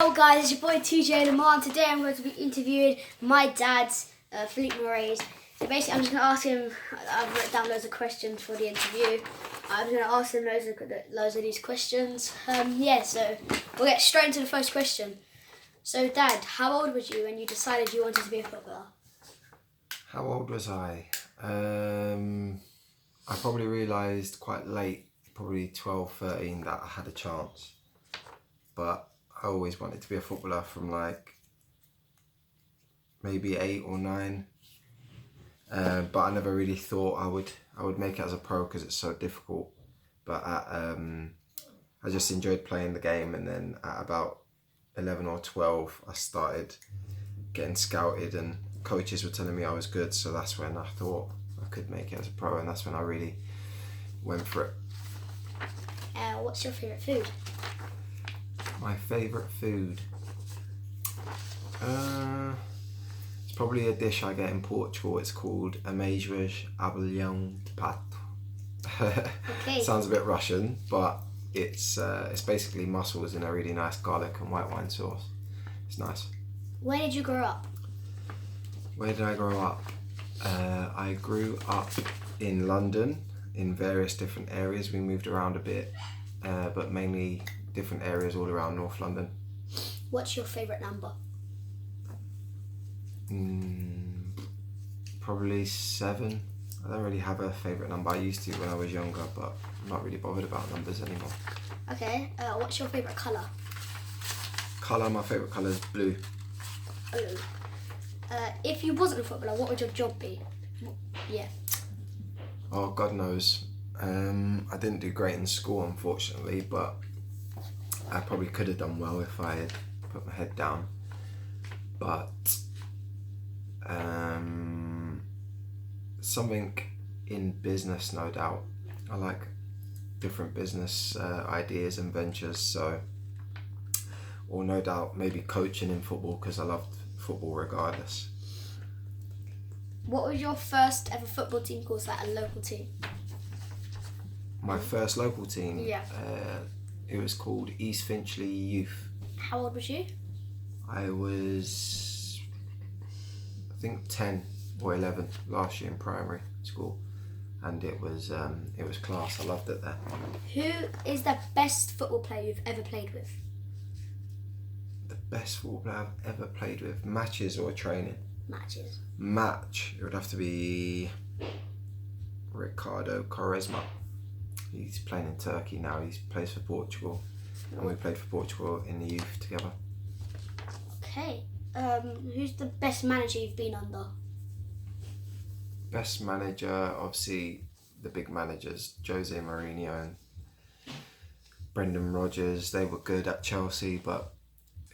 Hello guys, it's your boy TJ Lamar, and today I'm going to be interviewing my dad, Filipe Morais. So basically I'm just going to ask him, I've written down loads of questions for the interview. I'm going to ask him loads of these questions. So we'll get straight into the first question. So Dad, how old was you when you decided you wanted to be a footballer? How old was I? I probably realised quite late, probably 12, 13, that I had a chance. But I always wanted to be a footballer from like maybe 8 or 9. But I never really thought I would make it as a pro because it's so difficult. But I just enjoyed playing the game, and then at about 11 or 12 I started getting scouted and coaches were telling me I was good, so that's when I thought I could make it as a pro, and that's when I really went for it. What's your favourite food? My favourite food? It's probably a dish I get in Portugal. It's called amêijoas abelhão de pato. Okay. Sounds a bit Russian, but it's basically mussels in a really nice garlic and white wine sauce. It's nice. Where did you grow up? Where did I grow up? I grew up in London, in various different areas. We moved around a bit, but mainly different areas all around North London. What's your favourite number? Probably 7. I don't really have a favourite number. I used to when I was younger, but I'm not really bothered about numbers anymore. Okay, what's your favourite colour? Colour, my favourite colour is blue. Blue. If you wasn't a footballer, what would your job be? Yeah. Oh, God knows. I didn't do great in school, unfortunately, but I probably could have done well if I had put my head down. But something in business, no doubt. I like different business ideas and ventures, or no doubt maybe coaching in football, because I loved football regardless. What was your first ever football team called? Like a local team? My first local team? Yeah. It was called East Finchley Youth. How old was you? I was, I think, 10 or 11 last year in primary school, and it was class. I loved it there. Who is the best football player you've ever played with? The best football player I've ever played with? Matches or training? Matches. Match, it would have to be Ricardo Quaresma. He's playing in Turkey now. He plays for Portugal, and we played for Portugal in the youth together. Okay. Who's the best manager you've been under? Best manager, obviously the big managers, Jose Mourinho and Brendan Rodgers. They were good at Chelsea, but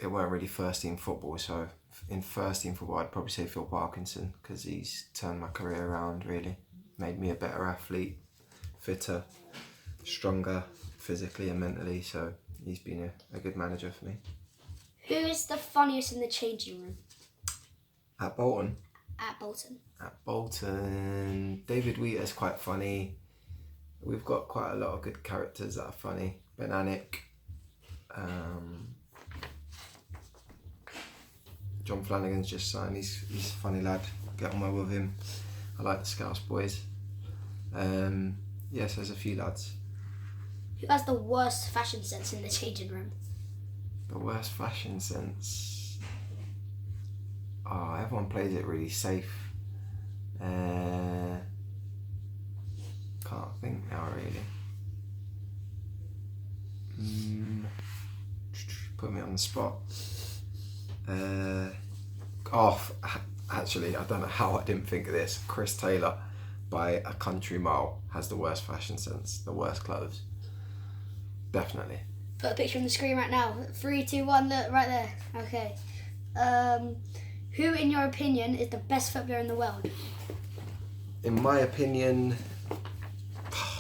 it weren't really first team football. So in first team football, I'd probably say Phil Parkinson, because he's turned my career around, really. Made me a better athlete, fitter, stronger physically and mentally. So he's been a good manager for me. Who is the funniest in the changing room? At Bolton? At Bolton. At Bolton, David Wheater's quite funny. We've got quite a lot of good characters that are funny. Ben Anick. John Flanagan's just signed. He's a funny lad. Get on well with him. I like the Scouse boys. Yes, there's a few lads. Who has the worst fashion sense in the changing room? The worst fashion sense? Oh, everyone plays it really safe. Can't think now, really. Put me on the spot. Actually, I don't know how I didn't think of this. Chris Taylor, by a country mile, has the worst fashion sense, the worst clothes. Definitely. Put a picture on the screen right now. 3, 2, 1, look, right there. Okay. Who, in your opinion, is the best footballer in the world? In my opinion,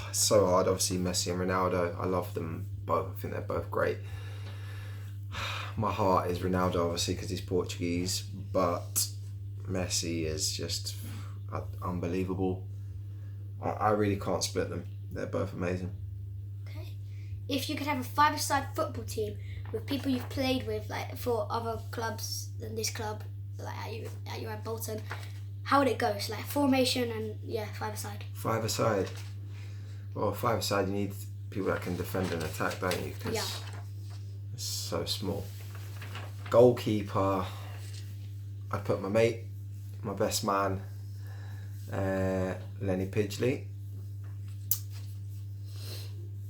it's so hard. Obviously, Messi and Ronaldo. I love them both. I think they're both great. My heart is Ronaldo, obviously, because he's Portuguese, but Messi is just unbelievable. I really can't split them. They're both amazing. Okay. If you could have a 5-a-side football team, with people you've played with, like for other clubs than this club, like at your at Bolton, how would it go? So like formation and five-a-side. Five-a-side. Well, five-a-side, you need people that can defend and attack, don't you? Because it's so small. Goalkeeper, I'd put my mate, my best man, Lenny Pidgley.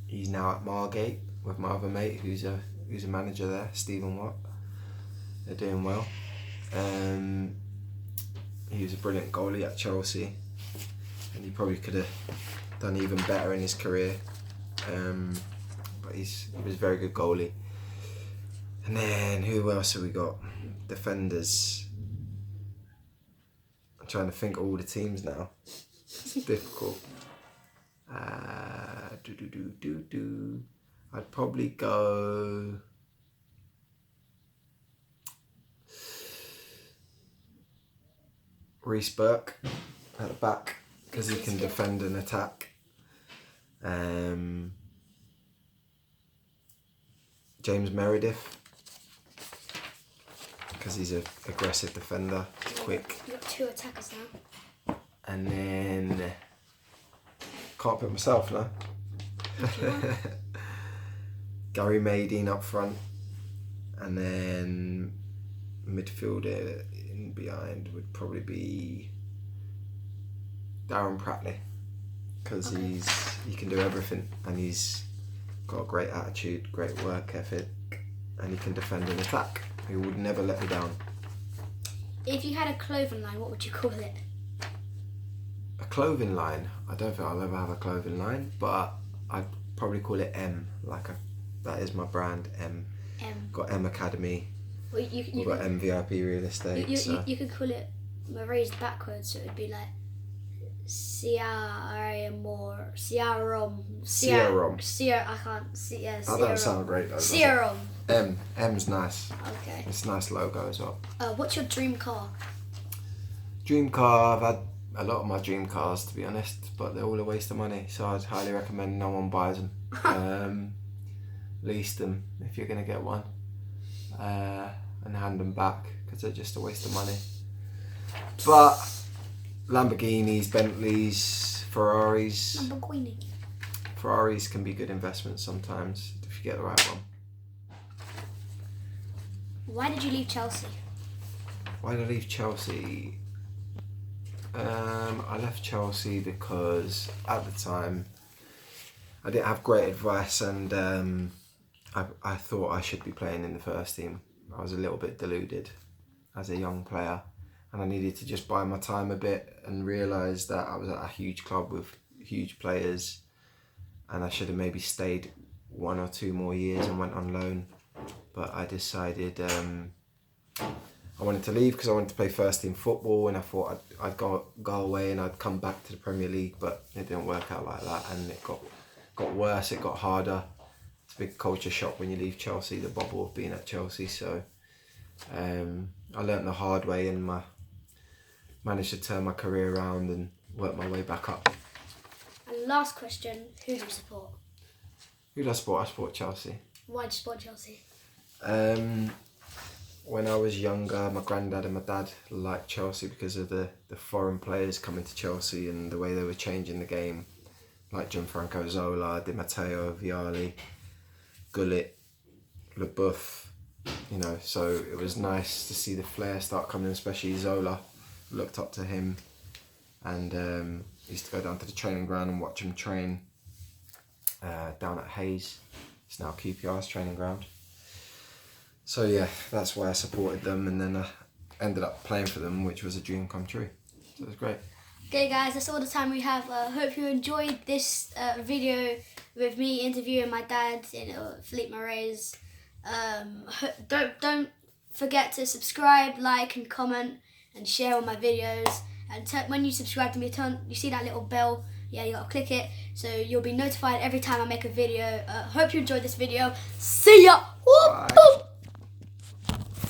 He's now at Margate with my other mate, who's a manager there, Stephen Watt. They're doing well. He was a brilliant goalie at Chelsea, and he probably could have done even better in his career. But he was a very good goalie. And then who else have we got? Defenders. I'm trying to think of all the teams now. It's difficult. I'd probably go Reece Burke at the back because he can defend and attack. James Meredith because he's an aggressive defender, he's quick. You've got two attackers now. And then can't pick myself now. Gary Madine up front, and then midfielder in behind would probably be Darren Pratley because he can do everything, and he's got a great attitude, great work ethic, and he can defend and attack. He would never let me down. If you had a clothing line, what would you call it? A clothing line? I don't think I'll ever have a clothing line, but I'd probably call it M. That is my brand, M. Got M Academy. Well, we've got M VIP Real Estate. You could call it Morais backwards, so it would be like Ciarom. I can't see. Yeah, that don't sound great though. Ciarom. M's nice. Okay. It's a nice logo as well. What's your dream car? Dream car, I've had a lot of my dream cars to be honest, but they're all a waste of money, so I'd highly recommend no one buys them. Lease them if you're going to get one, and hand them back because they're just a waste of money. But Lamborghinis, Bentleys, Ferraris can be good investments sometimes if you get the right one. Why did you leave Chelsea? Why did I leave Chelsea? I left Chelsea because at the time I didn't have great advice, and I thought I should be playing in the first team. I was a little bit deluded as a young player, and I needed to just buy my time a bit and realise that I was at a huge club with huge players, and I should have maybe stayed 1 or 2 more years and went on loan. But I decided I wanted to leave because I wanted to play first team football, and I thought I'd go away and I'd come back to the Premier League, but it didn't work out like that, and it got worse, it got harder. It's a big culture shock when you leave Chelsea, the bubble of being at Chelsea. So I learnt the hard way, and managed to turn my career around and work my way back up. And last question, who do you support? Who do I support? I support Chelsea. Why do you support Chelsea? When I was younger, my granddad and my dad liked Chelsea because of the foreign players coming to Chelsea and the way they were changing the game, like Gianfranco Zola, Di Matteo, Vialli, Gullit, LeBoeuf, so it was nice to see the flair start coming, especially Zola. Looked up to him, and used to go down to the training ground and watch him train down at Hayes. It's now QPR's training ground. So yeah, that's why I supported them, and then I ended up playing for them, which was a dream come true. So it was great. Okay guys, that's all the time we have. Hope you enjoyed this video with me interviewing my dad, Filipe Morais. Don't forget to subscribe, like and comment and share all my videos. And when you subscribe to me, you see that little bell. Yeah, you gotta click it so you'll be notified every time I make a video. Hope you enjoyed this video. See ya. Bye.